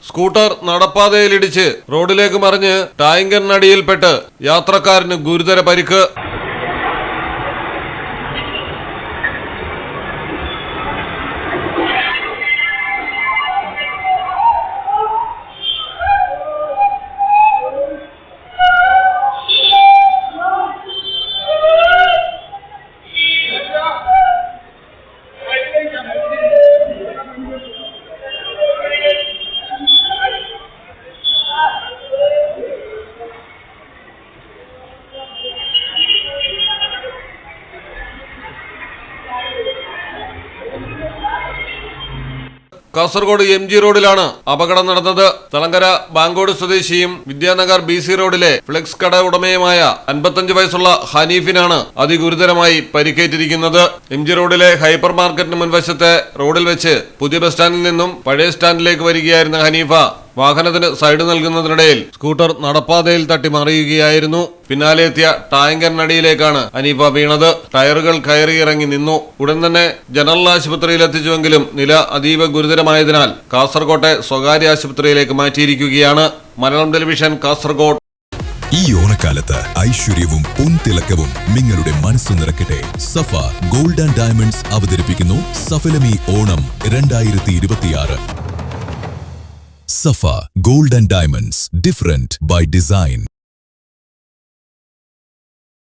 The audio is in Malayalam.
സ്കൂട്ടർ നടപ്പാതയിലിടിച്ച് റോഡിലേക്ക് മറിഞ്ഞ് ടാങ്കറിനടിയിൽപ്പെട്ട് യാത്രക്കാരന് ഗുരുതര പരിക്ക്. കാസർഗോഡ് MG റോഡിലാണ് അപകടം നടന്നത്. തളങ്കര ബാങ്കോട് സ്വദേശിയും വിദ്യാനഗർ BC റോഡിലെ ഫ്ലെക്സ് കട ഉടമയുമായ 55 വയസ്സുള്ള ഹനീഫിനാണ് അതിഗുരുതരമായി പരിക്കേറ്റിരിക്കുന്നത്. MG റോഡിലെ ഹൈപ്പർ മാർക്കറ്റിന് മുൻവശത്തെ റോഡിൽ വെച്ച് പുതിയ ബസ് സ്റ്റാൻഡിൽ നിന്നും പഴയ സ്റ്റാൻഡിലേക്ക് വരികയായിരുന്ന ഹനീഫ വാഹനത്തിന് സൈഡ് നൽകുന്നതിനിടയിൽ സ്കൂട്ടർ നടപ്പാതയിൽ തട്ടി മറിയുകയായിരുന്നു. പിന്നാലെ എത്തിയ ടാങ്കറിനടിയിലേക്കാണ് ഹനീഫ വീണത്. ടയറുകൾ കയറിയിറങ്ങി നിന്നു. ഉടൻ തന്നെ ജനറൽ ആശുപത്രിയിൽ എത്തിച്ചുവെങ്കിലും നില അതീവ ഗുരുതരമായതിനാൽ കാസർകോട്ടെ സ്വകാര്യ ആശുപത്രിയിലേക്ക് മാറ്റിയിരിക്കുകയാണ്. മലയാളം ടെലിവിഷൻ, കാസർഗോഡ്. ഈ ഓണക്കാലത്ത് ഐശ്വര്യവും പൊൻതിളക്കവും നിങ്ങളുടെ മനസ്സു നിറയ്ക്കട്ടെ. സഫ ഗോൾഡ് ആൻഡ് ഡയമണ്ട്സ് അവതരിപ്പിക്കുന്നു സഫലമി Onam 2026. Safa Gold and Diamonds, different by design.